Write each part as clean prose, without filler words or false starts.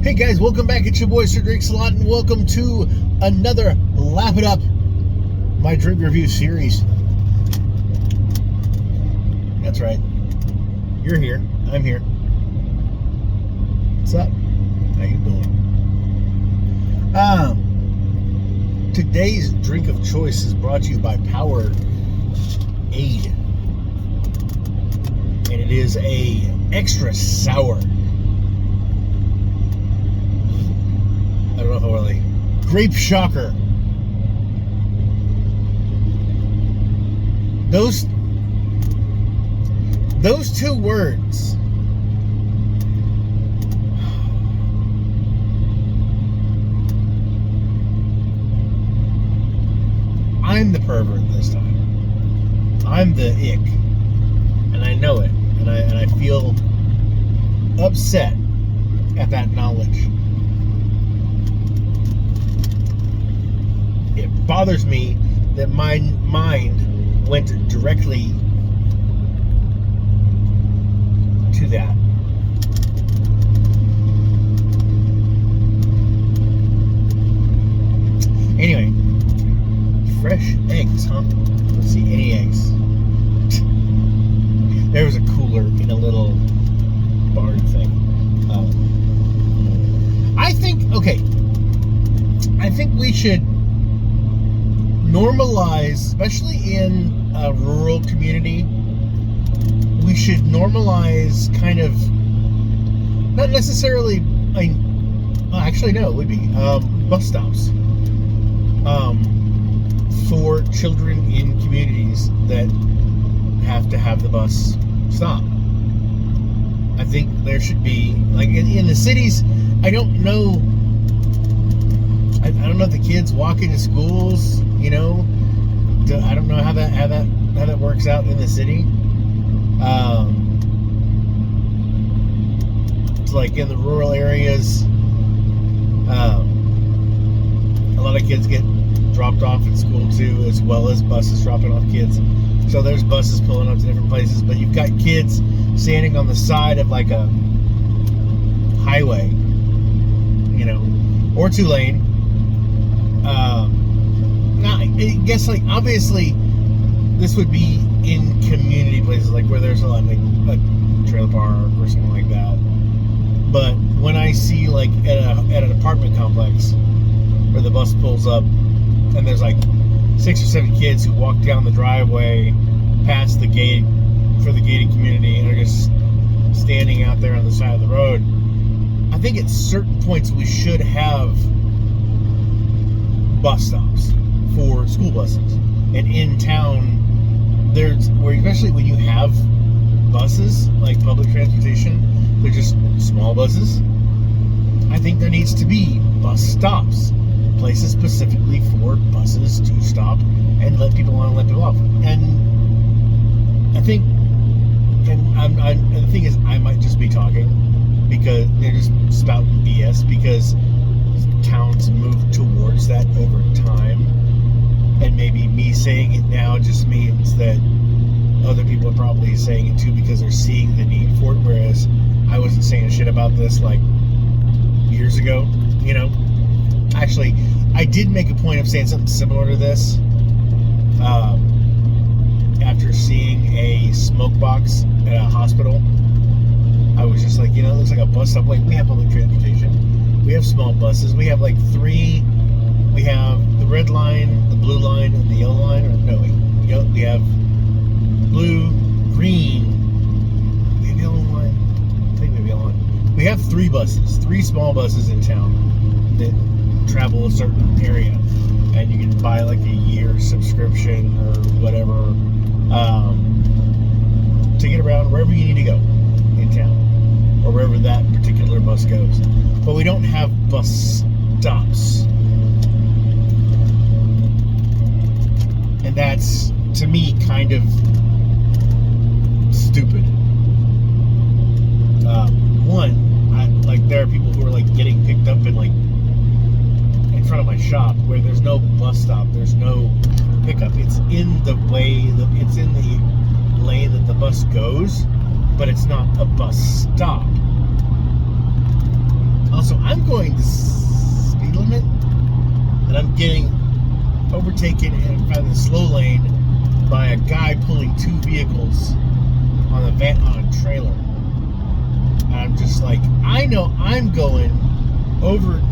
Hey guys, welcome back. It's your boy Sir Drake Salot, and welcome to another Lap It Up, my drink review series. That's right. You're here. I'm here. What's up? How you doing? Today's drink of choice is brought to you by Powerade, and it is a Xtra sour. I don't know if I really. Grape shocker. Those two words. I'm the pervert this time. I'm the ick. And I know it. And I feel upset at that knowledge. It bothers me that my mind went directly to that. Anyway, fresh eggs, huh? Let's see, any eggs. There was a cooler in a little barn thing. I think we should normalize, especially in a rural community, we should normalize kind of, not necessarily, it would be bus stops for children in communities that have to have the bus stop. I think there should be, like in the cities, I don't know if the kids walk into schools, I don't know how that works out in the city. It's like in the rural areas, a lot of kids get dropped off at school too, as well as buses dropping off kids. So there's buses pulling up to different places, but you've got kids standing on the side of like a highway, or 2-lane. Now, I guess, like, obviously, this would be in community places, like where there's a lot, like a trailer park or something like that. But when I see, like, at an apartment complex where the bus pulls up and there's like 6 or 7 kids who walk down the driveway past the gate for the gated community and are just standing out there on the side of the road, I think at certain points we should have bus stops for school buses. And in town, especially when you have buses, like public transportation, they're just small buses. I think there needs to be bus stops, places specifically for buses to stop and let people on and let people off. And I think, and the thing is, I might just be talking because they're just spouting BS, because towns move towards that over time, and maybe me saying it now just means that other people are probably saying it too because they're seeing the need for it, whereas I wasn't saying shit about this like years ago. Actually, I did make a point of saying something similar to this after seeing a smoke box at a hospital. I was just like, it looks like a bus stop. Like, we have public transportation. We have small buses. We have like 3. We have the red line, the blue line, and the yellow line. Or no, we have blue, green. We have yellow line. I think we have yellow line. We have 3 buses, 3 small buses in town that travel a certain area, and you can buy like a year subscription or whatever to get around wherever you need to go in town, or wherever that particular bus goes. But we don't have bus stops. And that's, to me, kind of stupid. There are people who are like getting picked up in like in front of my shop where there's no bus stop, there's no pickup. It's in the way, it's in the lane that the bus goes, but it's not a bus stop. So I'm going the speed limit, and I'm getting overtaken in the slow lane by a guy pulling two vehicles on a trailer. And I'm just like, I know I'm going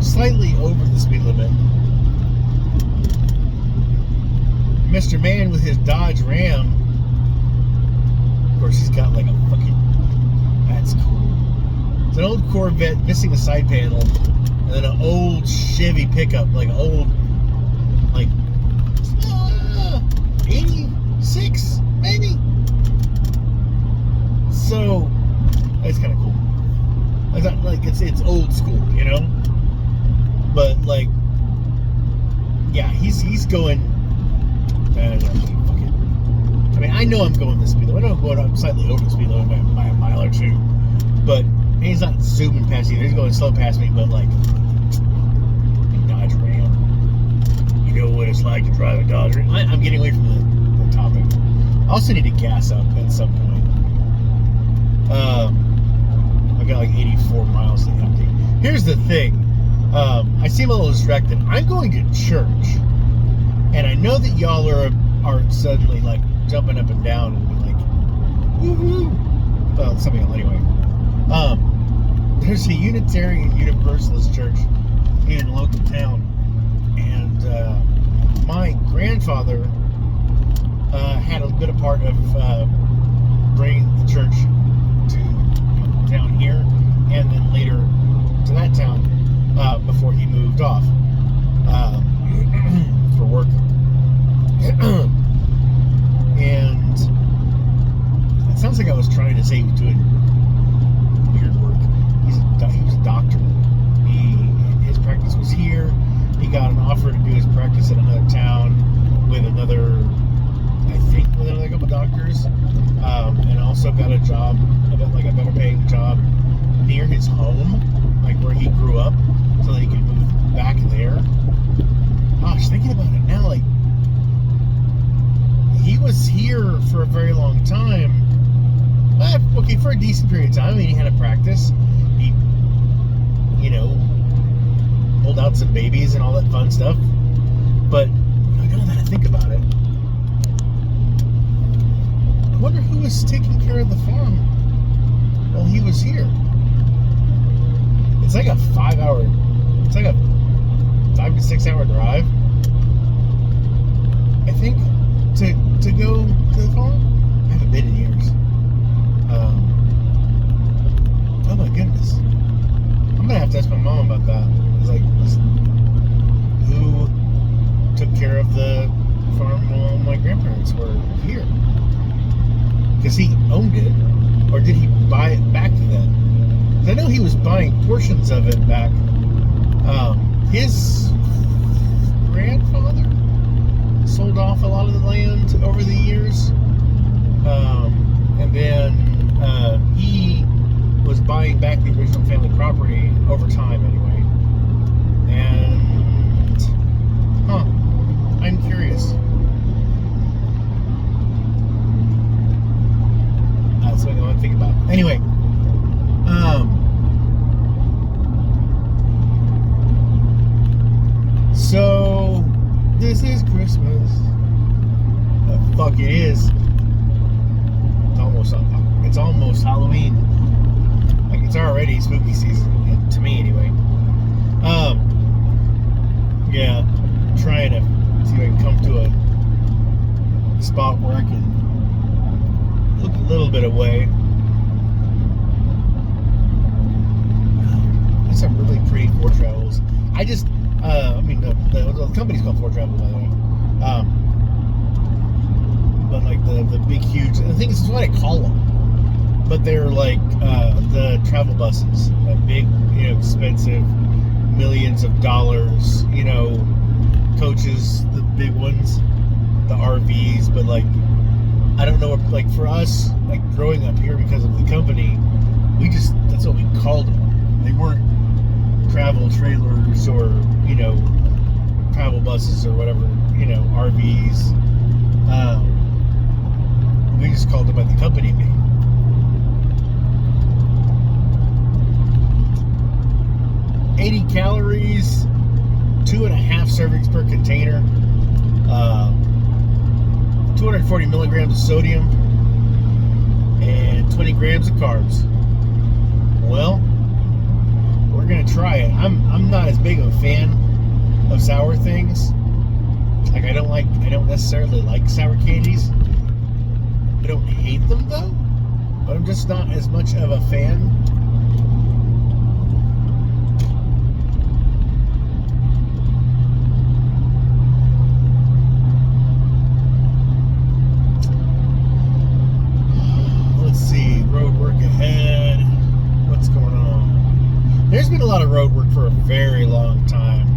slightly over the speed limit. Mr. Man with his Dodge Ram, of course, he's got like a fucking, that's cool. It's an old Corvette missing a side panel, and then an old Chevy pickup, like old, like 86 maybe. So that's kind of cool. I thought, like, it's old school, you know. But like, yeah, he's going. I mean, I know I'm going the speed limit. I know I'm going slightly over the speed limit by a mile or two, but he's not zooming past either. He's going slow past me, but like, Dodge Ram. You know what it's like to drive a Dodge Ram. I'm getting away from the topic. I also need to gas up at some point. I got like 84 miles to empty. Here's the thing. I seem a little distracted. I'm going to church, and I know that y'all are suddenly like jumping up and down and be like, woohoo! Well, some of y'all anyway. There's a Unitarian Universalist church in a local town, and my grandfather had a bit of part of bringing the church to down here, and then later to that town before he moved off for work. And it sounds like I was trying to say he was doing weird work. He was a doctor. His practice was here. He got an offer to do his practice in another town with another couple of doctors, and also got a job, like a better paying job near his home, like where he grew up, so that he could move back there. Gosh, thinking about it now, like, he was here for a very long time. Okay, for a decent period of time. I mean, he had a practice. He, pulled out some babies and all that fun stuff. But now that I think about it, I wonder who was taking care of the farm while he was here. It's like a 5 to 6 hour drive, I think, to go to the farm. I haven't been in years. Oh my goodness. I'm gonna have to ask my mom about that. It's like, who took care of the farm while my grandparents were here? Because he owned it, or did he buy it back to them? Because I know he was buying portions of it back. His grandfather sold off a lot of the land over the years, and then he was buying back the original family property over time anyway. And I'm curious. That's what I want to think about. Anyway, so this is Christmas. The fuck it is. It's almost Halloween. Like, it's already spooky season, to me anyway. Yeah, trying to see if I can come to a spot where I can look a little bit away. That's some really pretty Ford Travels. I just, the company's called Ford Travel, by the way. But like the big, huge, I think this is what I call them. But they're like the travel buses, big, expensive, millions of dollars, coaches, the big ones, the RVs. But like, I don't know, like for us, like growing up here because of the company, that's what we called them. They weren't travel trailers or, travel buses or whatever, RVs. We just called them by the company name. 180 calories, 2.5 servings per container, 240 milligrams of sodium, and 20 grams of carbs. Well, we're gonna try it. I'm not as big of a fan of sour things. Like I don't necessarily like sour candies. I don't hate them though, but I'm just not as much of a fan. Let's see, road work ahead. What's going on? There's been a lot of road work for a very long time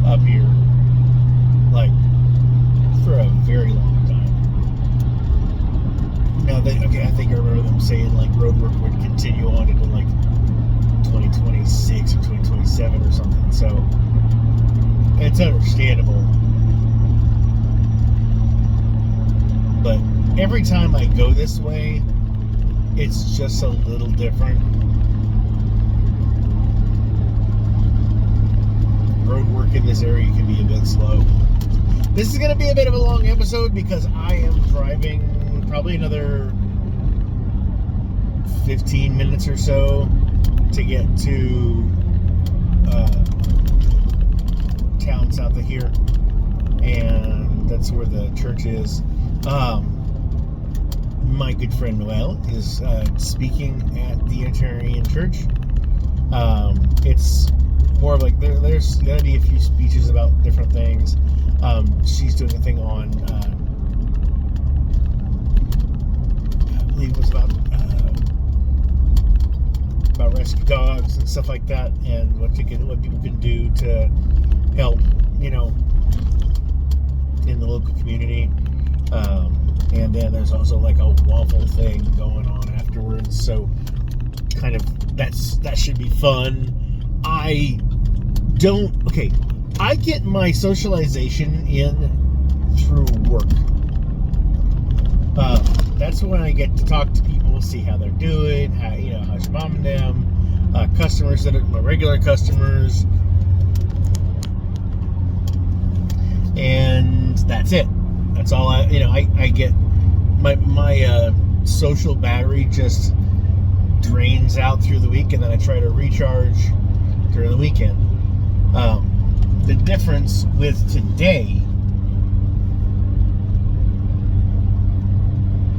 up here. Like, for a very long time. Now, I think I remember them saying, like, road work would continue on into, like, 2026 or 2027 or something. So, it's understandable. But every time I go this way, it's just a little different. Road work in this area can be a bit slow. This is going to be a bit of a long episode because I am driving probably another 15 minutes or so to get to town south of here, and that's where the church is. My good friend Noel is speaking at the Unitarian Church. It's more of like there's going to be a few speeches about different things. She's doing a thing on, I believe it was about rescue dogs and stuff like that, and what people can do to help, in the local community. And then there's also like a waffle thing going on afterwards. So kind of that should be fun. I get my socialization in through work. That's when I get to talk to people, see how they're doing, how's your mom and them, customers that are my regular customers, and that's it. That's all I get. My social battery just drains out through the week, and then I try to recharge during the weekend. The difference with today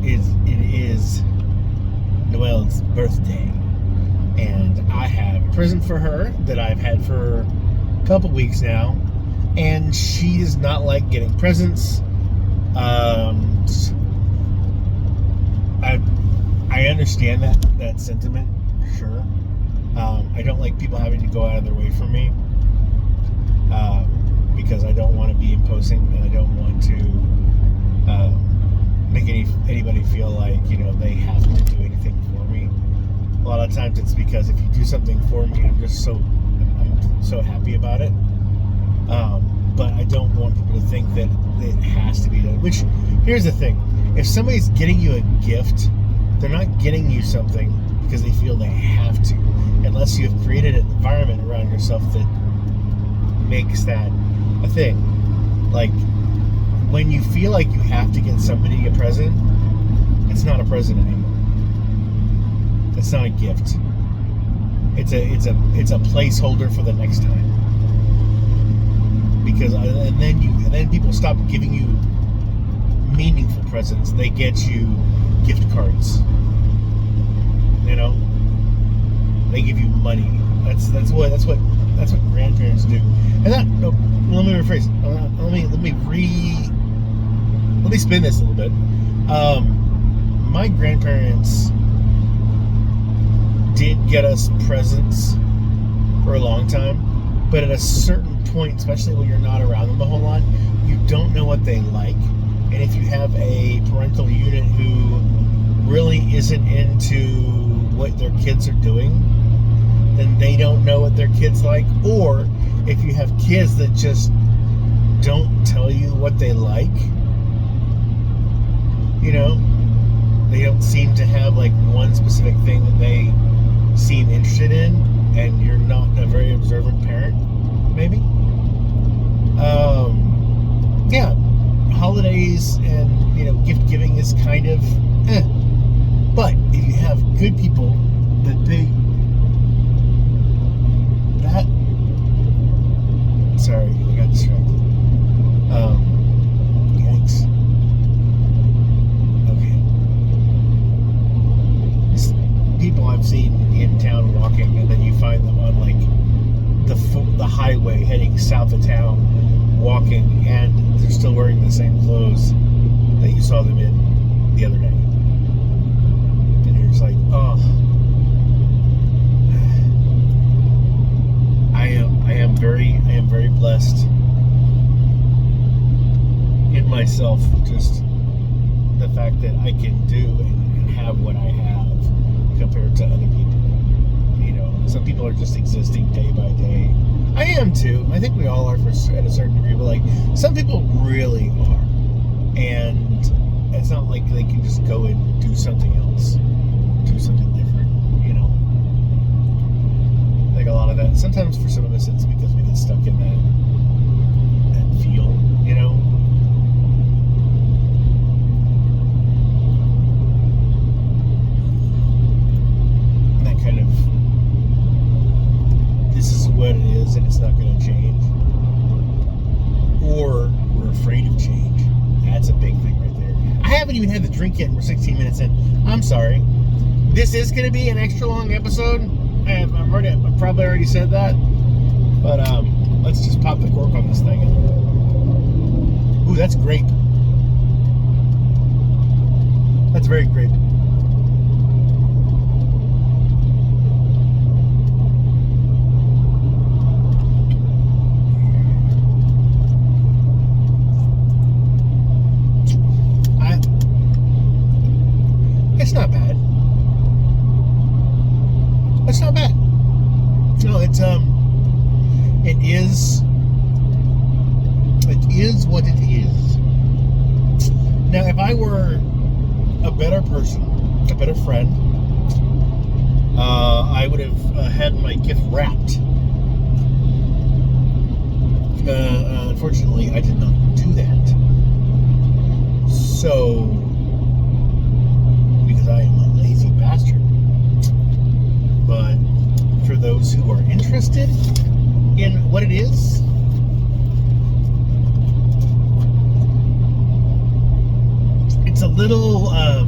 is it is Noelle's birthday, and I have a present for her that I've had for a couple weeks now, and she does not like getting presents. I understand that sentiment, sure. I don't like people having to go out of their way for me, because I don't want to be imposing, and I don't want to make anybody feel like they have to do anything for me. A lot of times it's because if you do something for me, I'm so happy about it. But I don't want people to think that it has to be done. Which, here's the thing: if somebody's getting you a gift, they're not getting you something because they feel they have to, unless you have created an environment around yourself that makes that a thing. Like, when you feel like you have to get somebody a present, it's not a present anymore. It's not a gift. It's a placeholder for the next time. Because and then people stop giving you meaningful presents. They get you gift cards. They give you money. That's what grandparents do. And let me rephrase. Let me spin this a little bit. My grandparents did get us presents for a long time, but at a certain point, especially when you're not around them a whole lot, you don't know what they like. And if you have a parental unit who really isn't into what their kids are doing, then they don't know what their kids like. Or if you have kids that just don't tell you what they like, they don't seem to have like one specific thing that they seem interested in, and you're not kind of But if you have good people that sorry, I got distracted. Yikes. Okay. It's people I've seen in town walking, and then you find them on like the highway heading south of town walking, and they're still wearing the same clothes that you saw them in the other day. And you're just like, oh. I am very blessed in myself, just the fact that I can do and have what I have compared to other people. You know, some people are just existing day by day. I am too. I think we all are at a certain degree, but like some people really are. And it's not like they can just go and do something else, do something different, you know. Like a lot of that, sometimes for some of us it's because we get stuck in that feel, you know. That kind of, this is what it is and it's not going to change. Or we're afraid of change. That's a big thing right there. I haven't even had the drink yet and we're 16 minutes in. I'm sorry. This is going to be an extra long episode. I've probably already said that. But let's just pop the cork on this thing. Ooh, that's grape. That's very grape. It's not bad. It's not bad. No, it is what it is. Now, if I were a better person, a better friend, I would have had my gift wrapped. Unfortunately, I did not do that. So, because I am a lazy bastard. But for those who are interested in what it is, it's a little, I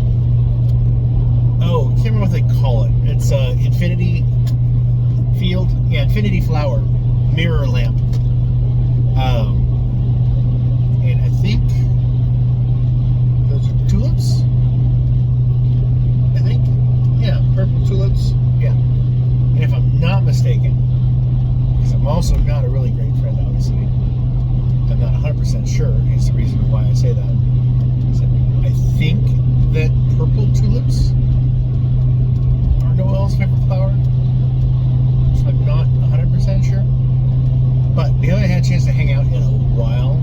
can't remember what they call it. It's Infinity Field, yeah, Infinity Flower mirror lamp. And I think those are tulips. I think, yeah, purple tulips. Yeah. And if I'm not mistaken, because I'm also not a really great friend, obviously, I'm not 100% sure, is the reason why I say that. I think that purple tulips are Noel's favorite flower. I'm not 100% sure. But we haven't had a chance to hang out in a while.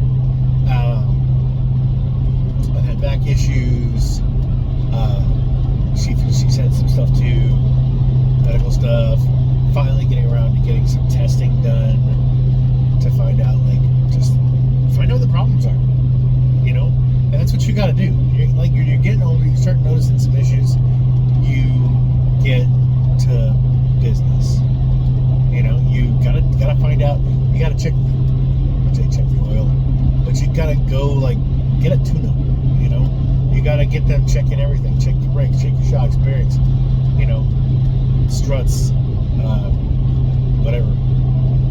I've had back issues. She's had some stuff too. Medical stuff, finally getting around to getting some testing done to find out, like, just find out what the problems are, you know. And that's what you got to do. You're getting older, you start noticing some issues, you get to business. You know, you gotta find out. You gotta check the oil, but you gotta go, like, get a tune-up. You know, you gotta get them checking everything. Check your brakes, check your shocks, bearings. You know. Struts, whatever.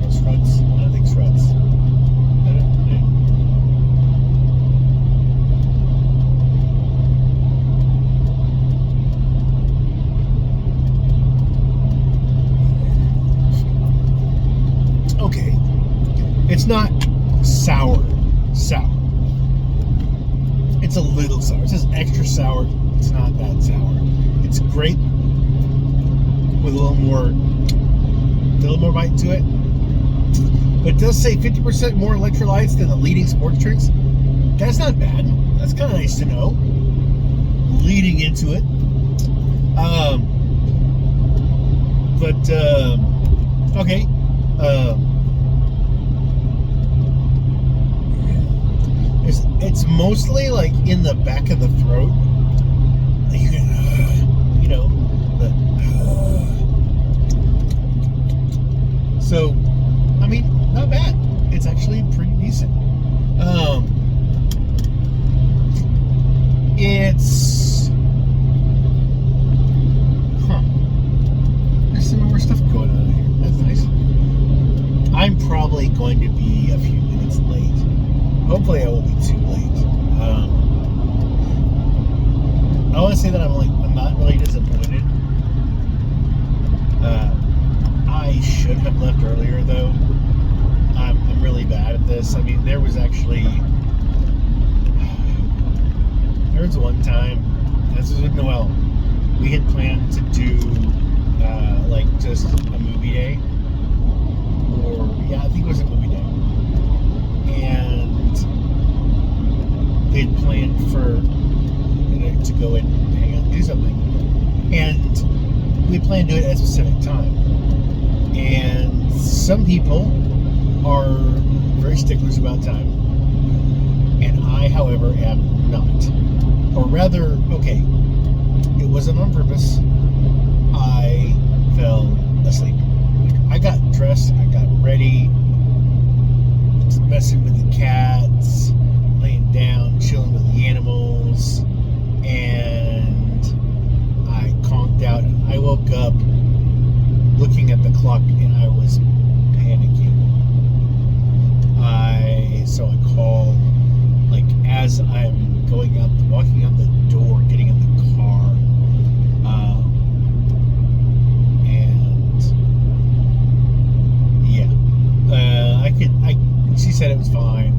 Struts? I don't think struts. Okay. It's not sour. It's a little sour. It says extra sour. It's not that sour. It's grape with a little more bite to it. But it does say 50% more electrolytes than the leading sports drinks. That's not bad. That's kind of nice to know. Leading into it. Okay. It's mostly like in the back of the throat. you can, you know, the, so, I mean, not bad. It's actually pretty decent. It's, there's some more stuff going on here. That's nice. I'm probably going to be a few minutes late. Hopefully I won't be too late. I want to say that I'm not really disappointed. I should have left earlier though. I'm really bad at this. I mean, there was one time, this was with Noelle, we had planned to do like just a movie day, or yeah, I think it was a movie day, and we had planned for to go and hang out and do something, and we planned to do it at a specific time. And some people are very sticklers about time, and I, however, am not. Or rather, okay, it wasn't on purpose. I fell asleep. I got dressed, I got ready, messing with the cats, laying down, chilling with the animals, and I conked out, and I woke up looking at the clock, and I was panicking. So I called, like, as I'm going out, walking out the door, getting in the car, and yeah, she said it was fine.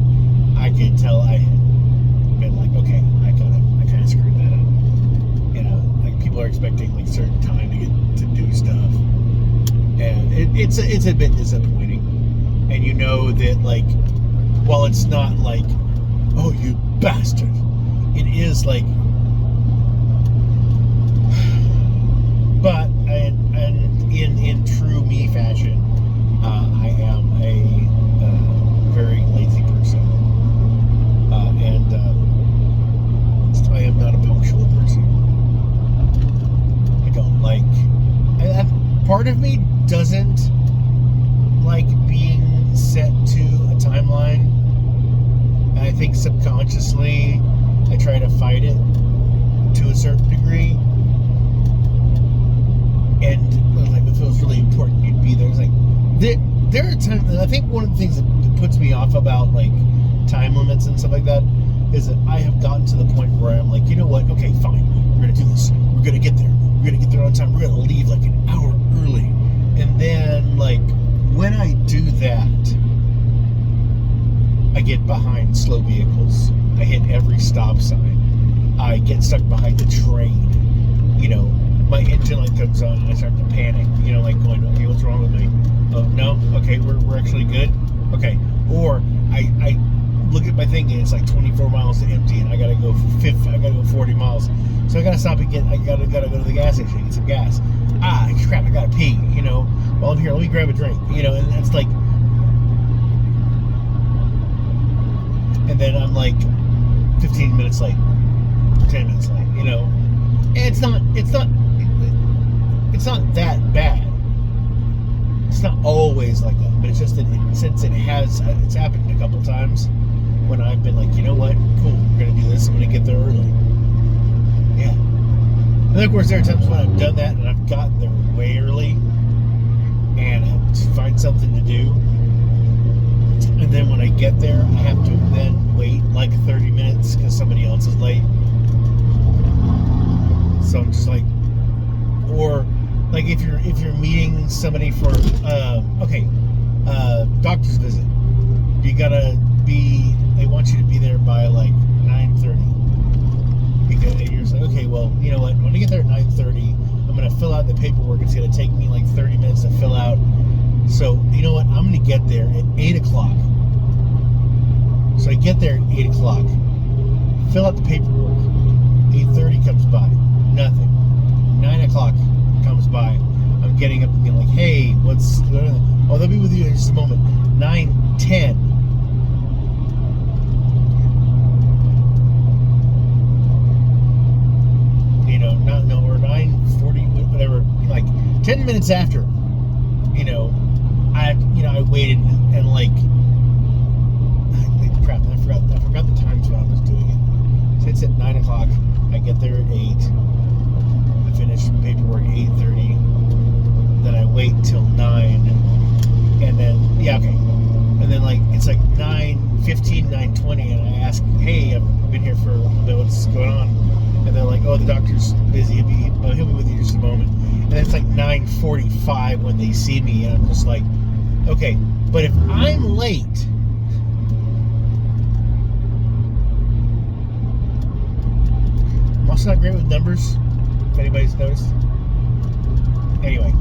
I could tell I had been like, okay, I kind of screwed that up. You know, like, people are expecting like certain time to get to do stuff, and it's a bit disappointing. And you know that, like, while it's not like, oh, you bastard, it is like, but and in true me fashion, I am a very lazy person, and I am not a punctual person. I don't like, and part of me doesn't like being set to a timeline, and I think subconsciously I try to fight it to a certain degree. And like, if it was really important, you'd be there. It's like there are times, and I think one of the things that puts me off about like time limits and stuff like that is that I have gotten to the point where I'm like, you know what? Okay, fine. We're gonna do this. We're gonna get there. We're gonna get there on time. We're gonna leave like an hour early. And then, like, when I do that, I get behind slow vehicles. I hit every stop sign. I get stuck behind the train. You know, my engine light comes on and I start to panic. You know, like going, okay, what's wrong with me? Oh, no? Okay, we're actually good? Okay. Or I look at my thing and it's like 24 miles to empty, and I gotta go 40 miles. So I gotta stop and I gotta go to the gas station and get some gas. Ah, crap, I gotta pee, you know. While I'm here, let me grab a drink, you know, and it's like, and then I'm like 15 minutes late, 10 minutes late, you know. And it's not that bad. It's not always like that, but it's just that it's happened a couple times when I've been like, you know what, cool, we're gonna do this, I'm gonna get there early. Yeah. And of course there are times when I've done that and I've gotten there way early and I have to find something to do. And then when I get there, I have to then wait like 30 minutes because somebody else is late. So I'm just like, or like if you're meeting somebody for doctor's visit, they want you to be there by like 9:30, because you're just like, okay, well, you know what, when I get there at 9:30, I'm gonna fill out the paperwork. It's gonna take me like 30 minutes to fill out. So you know what, I'm gonna get there at 8 o'clock. So I get there at 8 o'clock, fill out the paperwork. 8:30 comes by, nothing. 9 o'clock comes by. I'm getting up and being like, hey, what's going on? Oh, they'll be with you in just a moment. 9:10. You know, minutes after, I waited and like, crap, I forgot the times when I was doing it. So it's at 9 o'clock. I get there at 8. I finish paperwork 8:30. Then I wait till 9, and then and then like it's like 9:15, 9:20, and I ask, hey, I've been here for a little bit. What's going on? And they're like, oh, the doctor's busy. He'll be with you in just a moment. And then it's like 9:45 when they see me, and I'm just like, okay, but if I'm late, I'm also not great with numbers, if anybody's noticed. Anyway,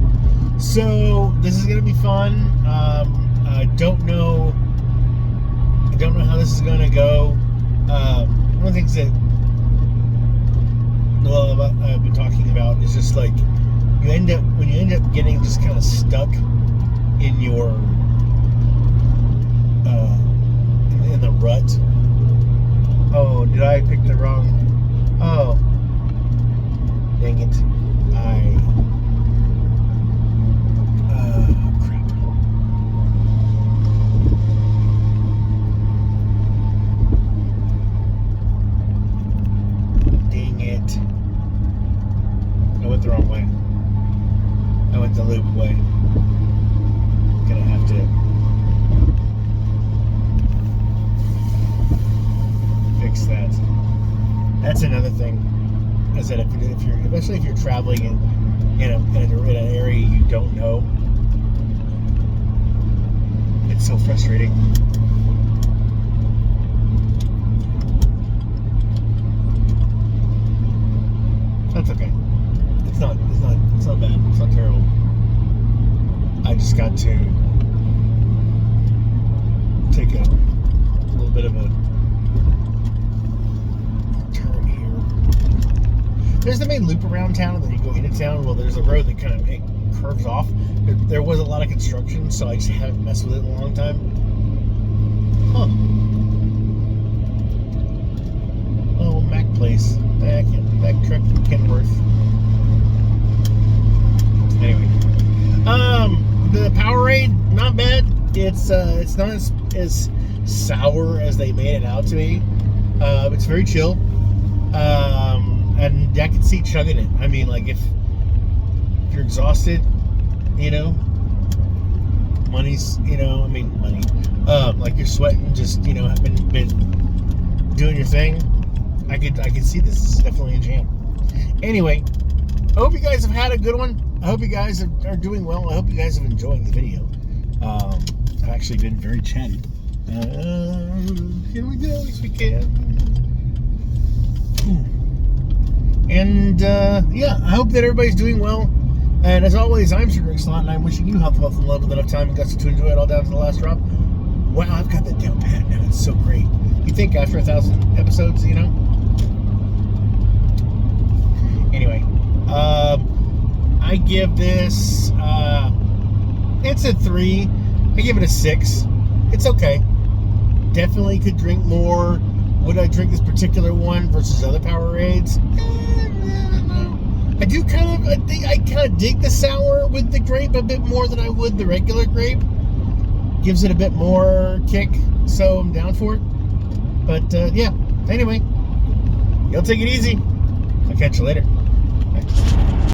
so this is gonna be fun. I don't know how this is gonna go. One of the things that I've been talking about is just like when you end up getting just kind of stuck in your in the rut. Oh, did I pick the wrong? Oh, dang it! Crap. Dang it! I went the wrong way. I went the loop way. Gonna have to fix that. That's another thing. Is that especially if you're traveling in an area you don't know, it's so frustrating. That's okay. It's not bad. It's not terrible. I just got to take a little bit of a turn here. There's the main loop around town, and then you go into town. Well, there's a road that kind of curves off. There was a lot of construction, so I just haven't messed with it in a long time. Huh. Oh, Mac Place. Mac Truck in Kenworth. Anyway. The Powerade, not bad. It's not as sour as they made it out to be. It's very chill. And I can see chugging it. I mean, like if you're exhausted, money's, money. Like you're sweating, just have been doing your thing. I could see this is definitely a jam. Anyway, I hope you guys have had a good one. I hope you guys are doing well. I hope you guys have enjoyed the video. I've actually been very chatty. Here we go, yes we can. And I hope that everybody's doing well. And as always, I'm Sir Greg Slot, and I'm wishing you health, wealth, and love with enough time and guts to enjoy it all down to the last drop. Wow, I've got that down pat now. It's so great. You think after 1,000 episodes, Anyway, I give this, it's a 3. I give it a 6. It's okay. Definitely could drink more. Would I drink this particular one versus other Powerades? I do I kind of dig the sour with the grape a bit more than I would the regular grape. Gives it a bit more kick, so I'm down for it. But, anyway, y'all take it easy. I'll catch you later. Bye.